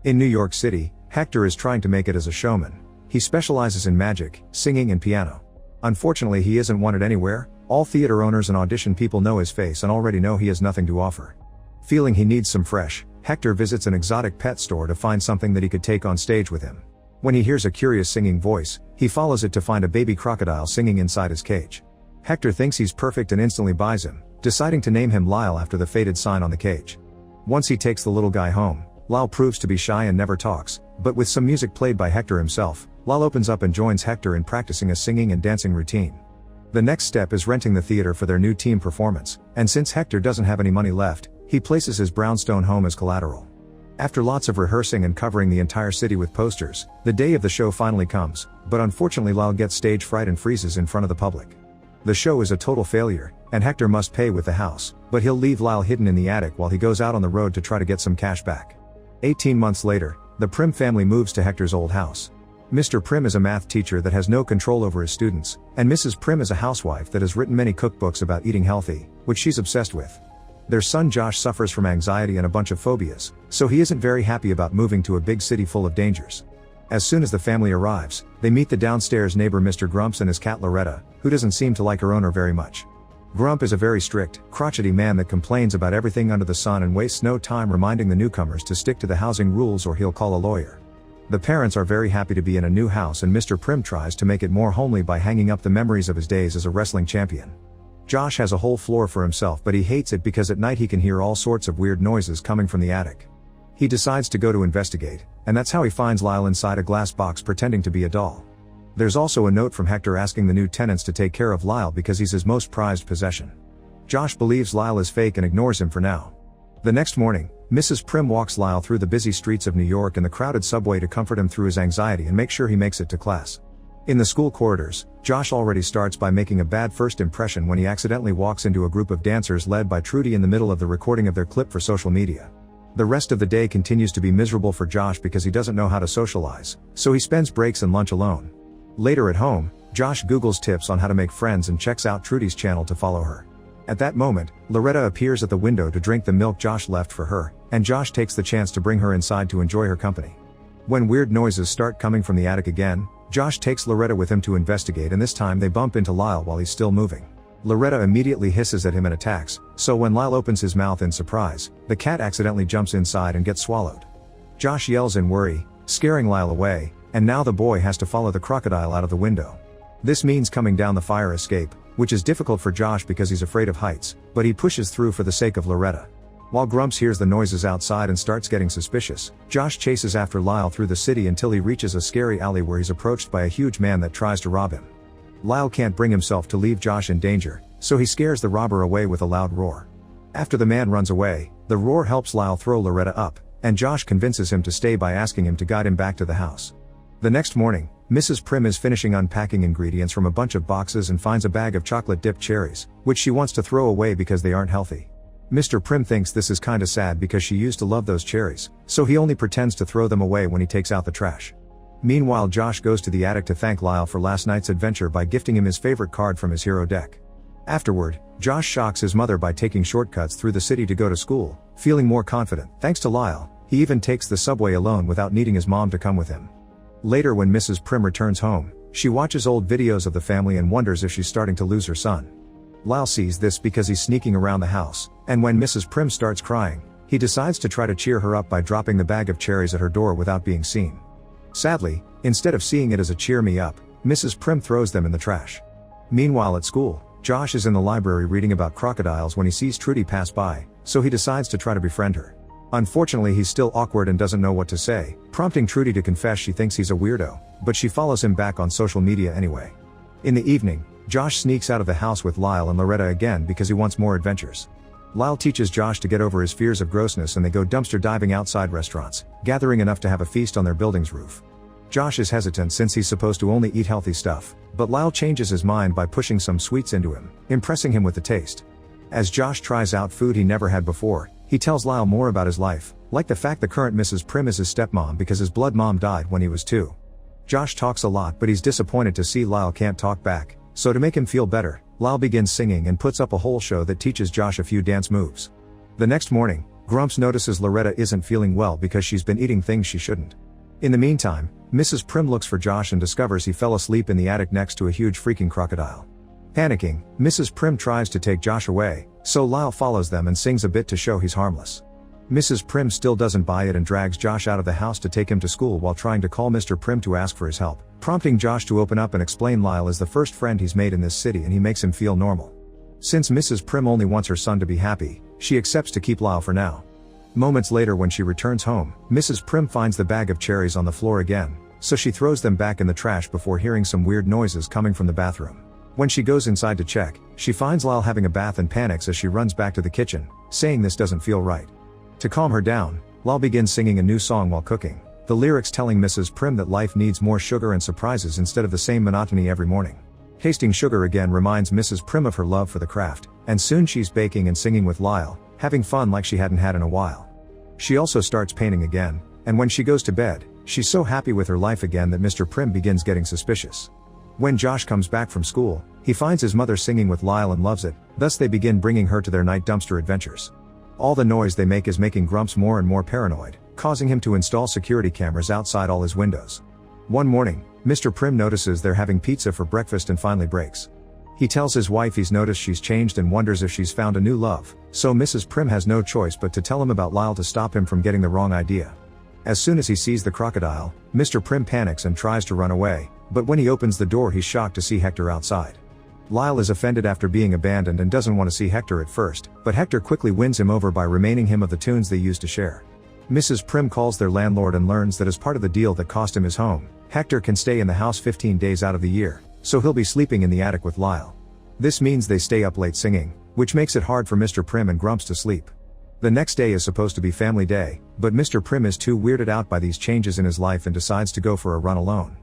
In New York City, Hector is trying to make it as a showman. He specializes in magic, singing and piano. Unfortunately, he isn't wanted anywhere. All theater owners and audition people know his face and already know he has nothing to offer. Feeling he needs some fresh, Hector visits an exotic pet store to find something that he could take on stage with him. When he hears a curious singing voice, he follows it to find a baby crocodile singing inside his cage. Hector thinks he's perfect and instantly buys him, deciding to name him Lyle after the faded sign on the cage. Once he takes the little guy home, Lyle proves to be shy and never talks, but with some music played by Hector himself, Lyle opens up and joins Hector in practicing a singing and dancing routine. The next step is renting the theater for their new team performance, and since Hector doesn't have any money left, he places his brownstone home as collateral. After lots of rehearsing and covering the entire city with posters, the day of the show finally comes, but unfortunately Lyle gets stage fright and freezes in front of the public. The show is a total failure, and Hector must pay with the house, but he'll leave Lyle hidden in the attic while he goes out on the road to try to get some cash back. 18 months later, the Prim family moves to Hector's old house. Mr. Prim is a math teacher that has no control over his students, and Mrs. Prim is a housewife that has written many cookbooks about eating healthy, which she's obsessed with. Their son Josh suffers from anxiety and a bunch of phobias, so he isn't very happy about moving to a big city full of dangers. As soon as the family arrives, they meet the downstairs neighbor Mr. Grumps and his cat Loretta, who doesn't seem to like her owner very much. Grump is a very strict, crotchety man that complains about everything under the sun and wastes no time reminding the newcomers to stick to the housing rules or he'll call a lawyer. The parents are very happy to be in a new house and Mr. Prim tries to make it more homely by hanging up the memories of his days as a wrestling champion. Josh has a whole floor for himself but he hates it because at night he can hear all sorts of weird noises coming from the attic. He decides to go to investigate, and that's how he finds Lyle inside a glass box pretending to be a doll. There's also a note from Hector asking the new tenants to take care of Lyle because he's his most prized possession. Josh believes Lyle is fake and ignores him for now. The next morning, Mrs. Prim walks Lyle through the busy streets of New York and the crowded subway to comfort him through his anxiety and make sure he makes it to class. In the school corridors, Josh already starts by making a bad first impression when he accidentally walks into a group of dancers led by Trudy in the middle of the recording of their clip for social media. The rest of the day continues to be miserable for Josh because he doesn't know how to socialize, so he spends breaks and lunch alone. Later at home, Josh Googles tips on how to make friends and checks out Trudy's channel to follow her. At that moment, Loretta appears at the window to drink the milk Josh left for her, and Josh takes the chance to bring her inside to enjoy her company. When weird noises start coming from the attic again, Josh takes Loretta with him to investigate and this time they bump into Lyle while he's still moving. Loretta immediately hisses at him and attacks, so when Lyle opens his mouth in surprise, the cat accidentally jumps inside and gets swallowed. Josh yells in worry, scaring Lyle away, and now the boy has to follow the crocodile out of the window. This means coming down the fire escape, which is difficult for Josh because he's afraid of heights, but he pushes through for the sake of Loretta. While Grumps hears the noises outside and starts getting suspicious, Josh chases after Lyle through the city until he reaches a scary alley where he's approached by a huge man that tries to rob him. Lyle can't bring himself to leave Josh in danger, so he scares the robber away with a loud roar. After the man runs away, the roar helps Lyle throw Loretta up, and Josh convinces him to stay by asking him to guide him back to the house. The next morning, Mrs. Prim is finishing unpacking ingredients from a bunch of boxes and finds a bag of chocolate-dipped cherries, which she wants to throw away because they aren't healthy. Mr. Prim thinks this is kinda sad because she used to love those cherries, so he only pretends to throw them away when he takes out the trash. Meanwhile, Josh goes to the attic to thank Lyle for last night's adventure by gifting him his favorite card from his hero deck. Afterward, Josh shocks his mother by taking shortcuts through the city to go to school, feeling more confident. Thanks to Lyle, he even takes the subway alone without needing his mom to come with him. Later, when Mrs. Prim returns home, she watches old videos of the family and wonders if she's starting to lose her son. Lyle sees this because he's sneaking around the house, and when Mrs. Prim starts crying, he decides to try to cheer her up by dropping the bag of cherries at her door without being seen. Sadly, instead of seeing it as a cheer me up, Mrs. Prim throws them in the trash. Meanwhile at school, Josh is in the library reading about crocodiles when he sees Trudy pass by, so he decides to try to befriend her. Unfortunately, he's still awkward and doesn't know what to say, prompting Trudy to confess she thinks he's a weirdo, but she follows him back on social media anyway. In the evening, Josh sneaks out of the house with Lyle and Loretta again because he wants more adventures. Lyle teaches Josh to get over his fears of grossness and they go dumpster diving outside restaurants, gathering enough to have a feast on their building's roof. Josh is hesitant since he's supposed to only eat healthy stuff, but Lyle changes his mind by pushing some sweets into him, impressing him with the taste. As Josh tries out food he never had before, he tells Lyle more about his life, like the fact the current Mrs. Prim is his stepmom because his blood mom died when he was 2. Josh talks a lot but he's disappointed to see Lyle can't talk back, so to make him feel better, Lyle begins singing and puts up a whole show that teaches Josh a few dance moves. The next morning, Grumps notices Loretta isn't feeling well because she's been eating things she shouldn't. In the meantime, Mrs. Prim looks for Josh and discovers he fell asleep in the attic next to a huge freaking crocodile. Panicking, Mrs. Prim tries to take Josh away, so Lyle follows them and sings a bit to show he's harmless. Mrs. Prim still doesn't buy it and drags Josh out of the house to take him to school while trying to call Mr. Prim to ask for his help, prompting Josh to open up and explain Lyle is the first friend he's made in this city and he makes him feel normal. Since Mrs. Prim only wants her son to be happy, she accepts to keep Lyle for now. Moments later when she returns home, Mrs. Prim finds the bag of cherries on the floor again, so she throws them back in the trash before hearing some weird noises coming from the bathroom. When she goes inside to check, she finds Lyle having a bath and panics as she runs back to the kitchen, saying this doesn't feel right. To calm her down, Lyle begins singing a new song while cooking, the lyrics telling Mrs. Prim that life needs more sugar and surprises instead of the same monotony every morning. Tasting sugar again reminds Mrs. Prim of her love for the craft, and soon she's baking and singing with Lyle, having fun like she hadn't had in a while. She also starts painting again, and when she goes to bed, she's so happy with her life again that Mr. Prim begins getting suspicious. When Josh comes back from school, he finds his mother singing with Lyle and loves it, thus they begin bringing her to their night dumpster adventures. All the noise they make is making Grumps more and more paranoid, causing him to install security cameras outside all his windows. One morning, Mr. Prim notices they're having pizza for breakfast and finally breaks. He tells his wife he's noticed she's changed and wonders if she's found a new love, so Mrs. Prim has no choice but to tell him about Lyle to stop him from getting the wrong idea. As soon as he sees the crocodile, Mr. Prim panics and tries to run away, but when he opens the door he's shocked to see Hector outside. Lyle is offended after being abandoned and doesn't want to see Hector at first, but Hector quickly wins him over by reminding him of the tunes they used to share. Mrs. Prim calls their landlord and learns that as part of the deal that cost him his home, Hector can stay in the house 15 days out of the year, so he'll be sleeping in the attic with Lyle. This means they stay up late singing, which makes it hard for Mr. Prim and Grumps to sleep. The next day is supposed to be family day, but Mr. Prim is too weirded out by these changes in his life and decides to go for a run alone.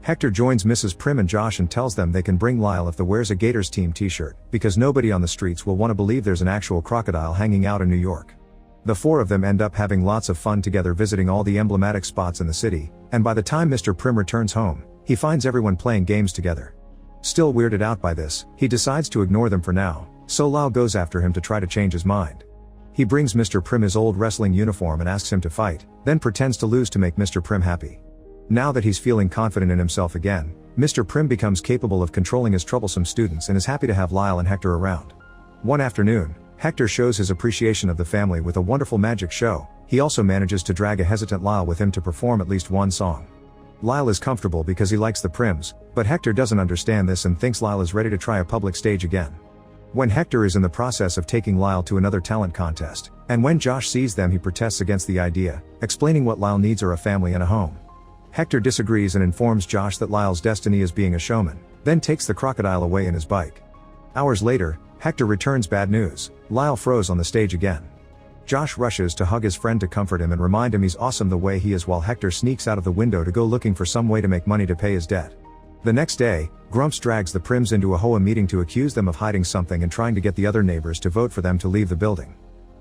Hector joins Mrs. Prim and Josh and tells them they can bring Lyle if they wears a Gators team t-shirt, because nobody on the streets will want to believe there's an actual crocodile hanging out in New York. The four of them end up having lots of fun together visiting all the emblematic spots in the city, and by the time Mr. Prim returns home, he finds everyone playing games together. Still weirded out by this, he decides to ignore them for now, so Lyle goes after him to try to change his mind. He brings Mr. Prim his old wrestling uniform and asks him to fight, then pretends to lose to make Mr. Prim happy. Now that he's feeling confident in himself again, Mr. Prim becomes capable of controlling his troublesome students and is happy to have Lyle and Hector around. One afternoon, Hector shows his appreciation of the family with a wonderful magic show. He also manages to drag a hesitant Lyle with him to perform at least one song. Lyle is comfortable because he likes the Prims, but Hector doesn't understand this and thinks Lyle is ready to try a public stage again. When Hector is in the process of taking Lyle to another talent contest, and when Josh sees them he protests against the idea, explaining what Lyle needs are a family and a home. Hector disagrees and informs Josh that Lyle's destiny is being a showman, then takes the crocodile away in his bike. Hours later, Hector returns bad news: Lyle froze on the stage again. Josh rushes to hug his friend to comfort him and remind him he's awesome the way he is while Hector sneaks out of the window to go looking for some way to make money to pay his debt. The next day, Grumps drags the Prims into a HOA meeting to accuse them of hiding something and trying to get the other neighbors to vote for them to leave the building.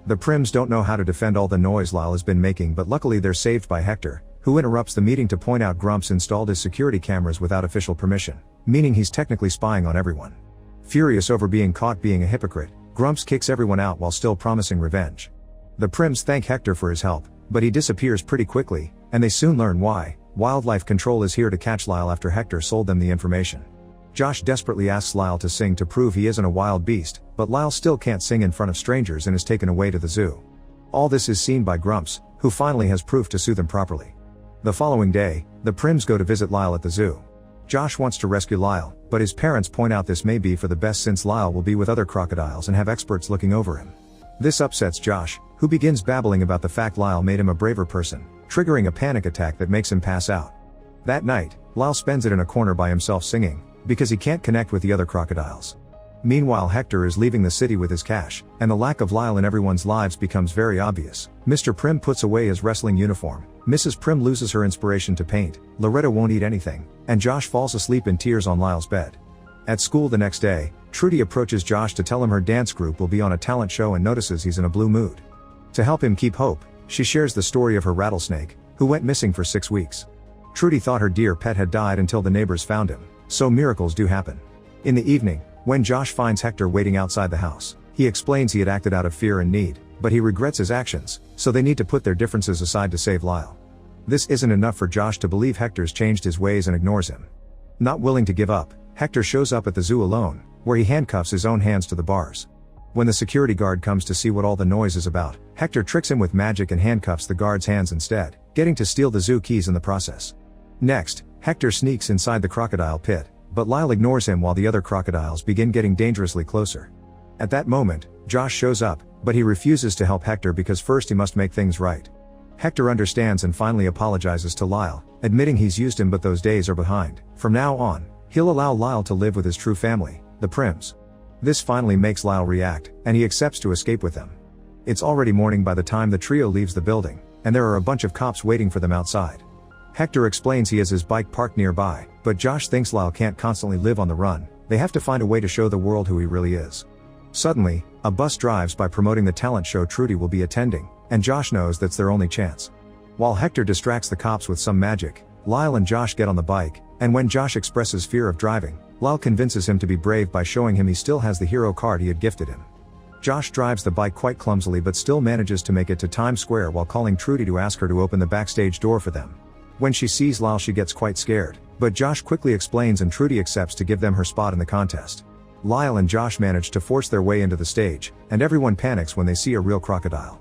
The Prims don't know how to defend all the noise Lyle has been making, but luckily they're saved by Hector, who interrupts the meeting to point out Grumps installed his security cameras without official permission, meaning he's technically spying on everyone. Furious over being caught being a hypocrite, Grumps kicks everyone out while still promising revenge. The Prims thank Hector for his help, but he disappears pretty quickly, and they soon learn why. Wildlife Control is here to catch Lyle after Hector sold them the information. Josh desperately asks Lyle to sing to prove he isn't a wild beast, but Lyle still can't sing in front of strangers and is taken away to the zoo. All this is seen by Grumps, who finally has proof to sue them properly. The following day, the Prims go to visit Lyle at the zoo. Josh wants to rescue Lyle, but his parents point out this may be for the best since Lyle will be with other crocodiles and have experts looking over him. This upsets Josh, who begins babbling about the fact Lyle made him a braver person, triggering a panic attack that makes him pass out. That night, Lyle spends it in a corner by himself singing, because he can't connect with the other crocodiles. Meanwhile, Hector is leaving the city with his cash, and the lack of Lyle in everyone's lives becomes very obvious. Mr. Prim puts away his wrestling uniform, Mrs. Prim loses her inspiration to paint, Loretta won't eat anything, and Josh falls asleep in tears on Lyle's bed. At school the next day, Trudy approaches Josh to tell him her dance group will be on a talent show and notices he's in a blue mood. To help him keep hope, she shares the story of her rattlesnake, who went missing for 6 weeks. Trudy thought her dear pet had died until the neighbors found him, so miracles do happen. In the evening, when Josh finds Hector waiting outside the house, he explains he had acted out of fear and need, but he regrets his actions, so they need to put their differences aside to save Lyle. This isn't enough for Josh to believe Hector's changed his ways and ignores him. Not willing to give up, Hector shows up at the zoo alone, where he handcuffs his own hands to the bars. When the security guard comes to see what all the noise is about, Hector tricks him with magic and handcuffs the guard's hands instead, getting to steal the zoo keys in the process. Next, Hector sneaks inside the crocodile pit, but Lyle ignores him while the other crocodiles begin getting dangerously closer. At that moment, Josh shows up, but he refuses to help Hector because first he must make things right. Hector understands and finally apologizes to Lyle, admitting he's used him but those days are behind. From now on, he'll allow Lyle to live with his true family, the Prims. This finally makes Lyle react, and he accepts to escape with them. It's already morning by the time the trio leaves the building, and there are a bunch of cops waiting for them outside. Hector explains he has his bike parked nearby, but Josh thinks Lyle can't constantly live on the run, they have to find a way to show the world who he really is. Suddenly, a bus drives by promoting the talent show Trudy will be attending, and Josh knows that's their only chance. While Hector distracts the cops with some magic, Lyle and Josh get on the bike, and when Josh expresses fear of driving, Lyle convinces him to be brave by showing him he still has the hero card he had gifted him. Josh drives the bike quite clumsily but still manages to make it to Times Square while calling Trudy to ask her to open the backstage door for them. When she sees Lyle she gets quite scared, but Josh quickly explains and Trudy accepts to give them her spot in the contest. Lyle and Josh manage to force their way into the stage, and everyone panics when they see a real crocodile.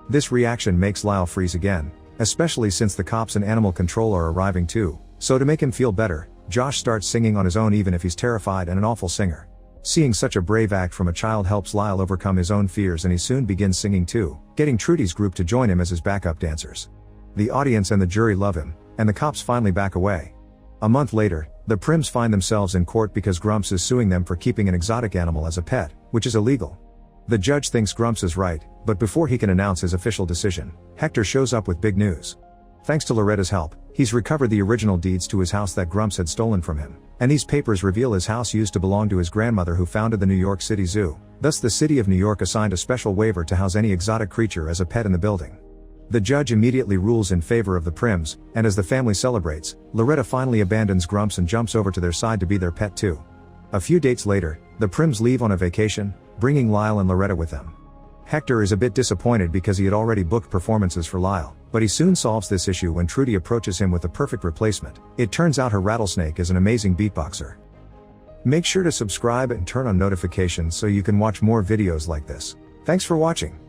This reaction makes Lyle freeze again, especially since the cops and animal control are arriving too, so to make him feel better, Josh starts singing on his own even if he's terrified and an awful singer. Seeing such a brave act from a child helps Lyle overcome his own fears and he soon begins singing too, getting Trudy's group to join him as his backup dancers. The audience and the jury love him, and the cops finally back away. A month later, the Prims find themselves in court because Grumps is suing them for keeping an exotic animal as a pet, which is illegal. The judge thinks Grumps is right, but before he can announce his official decision, Hector shows up with big news. Thanks to Loretta's help, he's recovered the original deeds to his house that Grumps had stolen from him, and these papers reveal his house used to belong to his grandmother who founded the New York City Zoo, thus the city of New York assigned a special waiver to house any exotic creature as a pet in the building. The judge immediately rules in favor of the Prims, and as the family celebrates, Loretta finally abandons Grumps and jumps over to their side to be their pet too. A few dates later, the Prims leave on a vacation, bringing Lyle and Loretta with them. Hector is a bit disappointed because he had already booked performances for Lyle, but he soon solves this issue when Trudy approaches him with the perfect replacement. It turns out her rattlesnake is an amazing beatboxer. Make sure to subscribe and turn on notifications so you can watch more videos like this. Thanks for watching.